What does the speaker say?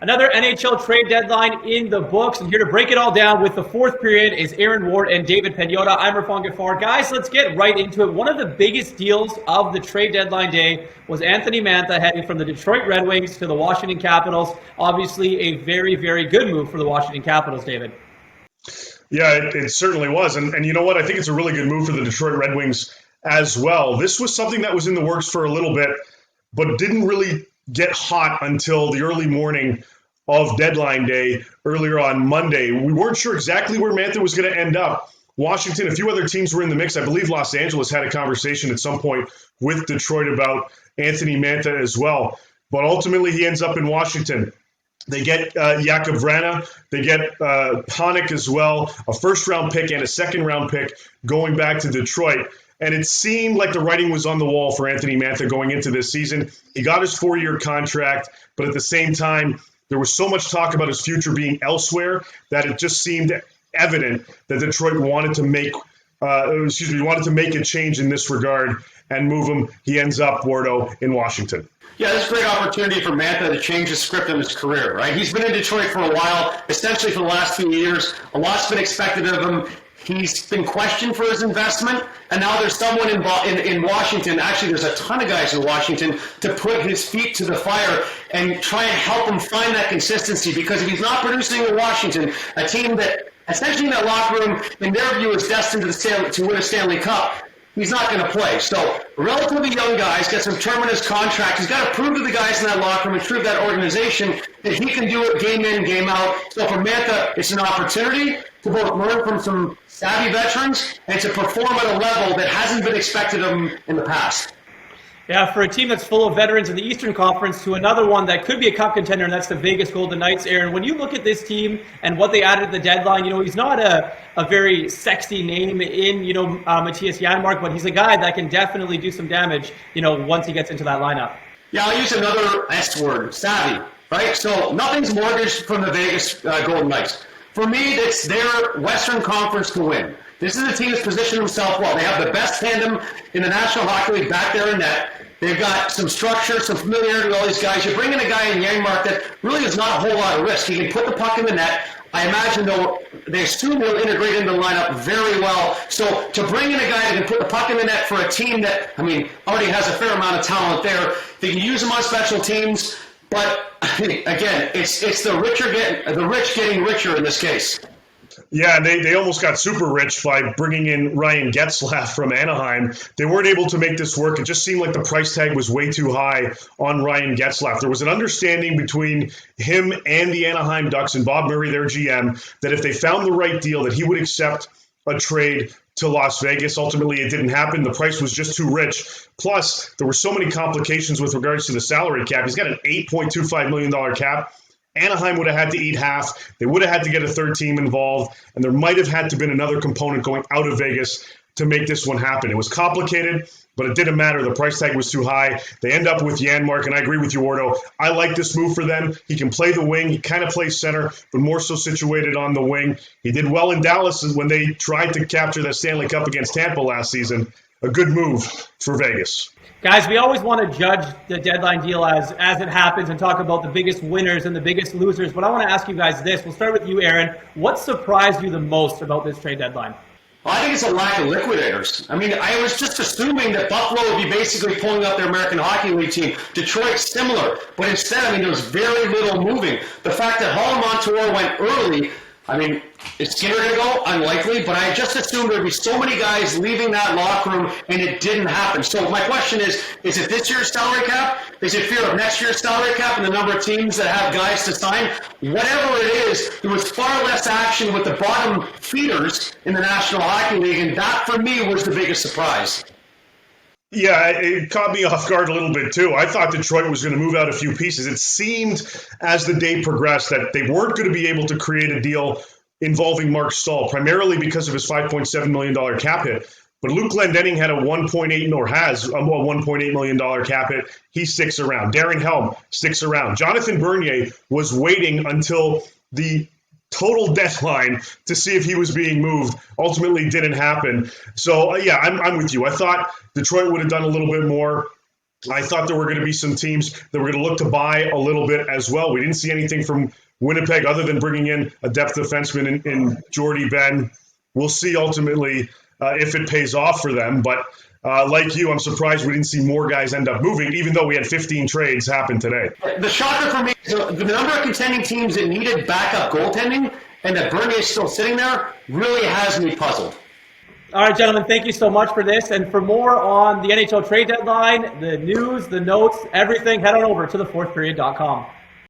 Another NHL trade deadline in the books, and here to break it all down with the fourth period is Aaron Ward and David Pagnotta. I'm Irfaan Gaffar. Guys, let's get right into it. One of the biggest deals of the trade deadline day was Anthony Mantha heading from the Detroit Red Wings to the Washington Capitals. Obviously, a very, very good move for the Washington Capitals, David. Yeah, it certainly was. And you know what? I think it's a really good move for the Detroit Red Wings as well. This was something that was in the works for a little bit, but didn't really get hot until the early morning of deadline day earlier on Monday. We weren't sure exactly where Mantha was going to end up. Washington, a few other teams were in the mix. I believe Los Angeles had a conversation at some point with Detroit about Anthony Mantha as well. But ultimately, he ends up in Washington. They get Jakub Vrana. They get Panik as well, a first-round pick and a second-round pick going back to Detroit. And it seemed like the writing was on the wall for Anthony Mantha going into this season. He got his 4-year contract, but at the same time, there was so much talk about his future being elsewhere that it just seemed evident that Detroit wanted to make a change in this regard and move him. He ends up, Wardo, in Washington. Yeah, this is a great opportunity for Mantha to change the script in his career, right? He's been in Detroit for a while, essentially for the last few years. A lot's been expected of him. He's been questioned for his investment, and now there's someone in Washington, actually there's a ton of guys in Washington, to put his feet to the fire and try and help him find that consistency, because if he's not producing in Washington, a team that essentially in that locker room, in their view, is destined to win a Stanley Cup, he's not going to play. So relatively young guys, get some term in his contract. He's got to prove to the guys in that locker room and prove that organization that he can do it game in, game out. So for Mantha, it's an opportunity to both learn from some savvy veterans and to perform at a level that hasn't been expected of him in the past. Yeah, for a team that's full of veterans in the Eastern Conference to another one that could be a cup contender, and that's the Vegas Golden Knights. Aaron, when you look at this team and what they added at the deadline, he's not a very sexy name in, Mattias Janmark, but he's a guy that can definitely do some damage, once he gets into that lineup. Yeah, I'll use another S word, savvy, right? So nothing's mortgaged from the Vegas Golden Knights. For me, it's their Western Conference to win. This is a team that's positioned themselves well. They have the best tandem in the National Hockey League back there in net. They've got some structure, some familiarity with all these guys. You bring in a guy in Janmark that really is not a whole lot of risk. He can put the puck in the net. I imagine, though, they soon will integrate into the lineup very well. So to bring in a guy that can put the puck in the net for a team that, already has a fair amount of talent there, they can use him on special teams. But, again, it's the rich getting richer in this case. Yeah, they almost got super rich by bringing in Ryan Getzlaff from Anaheim. They weren't able to make this work. It just seemed like the price tag was way too high on Ryan Getzlaff. There was an understanding between him and the Anaheim Ducks and Bob Murray, their GM, that if they found the right deal, that he would accept a trade to Las Vegas. Ultimately, it didn't happen. The price was just too rich. Plus, there were so many complications with regards to the salary cap. He's got an $8.25 million cap. Anaheim would have had to eat half. They would have had to get a third team involved, and there might have had to been another component going out of Vegas to make this one happen. It was complicated, but it didn't matter. The price tag was too high. They end up with Janmark, and I agree with you, Wardo. I like this move for them. He can play the wing. He kind of plays center, but more so situated on the wing. He did well in Dallas when they tried to capture that Stanley Cup against Tampa last season. A good move for Vegas. Guys, we always want to judge the deadline deal as it happens and talk about the biggest winners and the biggest losers, but I want to ask you guys this. We'll start with you, Aaron. What surprised you the most about this trade deadline? Well, I think it's a lack of liquidators. I was just assuming that Buffalo would be basically pulling up their American Hockey League team. Detroit, similar. But instead, there was very little moving. The fact that Hall and Montour went early, is Skinner going to go? Unlikely, but I just assumed there would be so many guys leaving that locker room, and it didn't happen. So my question is it this year's salary cap? Is it fear of next year's salary cap and the number of teams that have guys to sign? Whatever it is, there was far less action with the bottom feeders in the National Hockey League, and that, for me, was the biggest surprise. Yeah, it caught me off guard a little bit, too. I thought Detroit was going to move out a few pieces. It seemed, as the day progressed, that they weren't going to be able to create a deal involving Mark Stahl, primarily because of his $5.7 million cap hit. But Luke Glendening had a $1.8 million cap hit. He sticks around. Darren Helm sticks around. Jonathan Bernier was waiting until the total deadline to see if he was being moved. Ultimately didn't happen. So, I'm with you. I thought Detroit would have done a little bit more. I thought there were going to be some teams that were going to look to buy a little bit as well. We didn't see anything from Winnipeg other than bringing in a depth defenseman in Jordy Ben. We'll see ultimately if it pays off for them. But like you, I'm surprised we didn't see more guys end up moving, even though we had 15 trades happen today. The shocker for me is the number of contending teams that needed backup goaltending and that Bernier is still sitting there really has me puzzled. All right, gentlemen, thank you so much for this. And for more on the NHL trade deadline, the news, the notes, everything, head on over to thefourthperiod.com.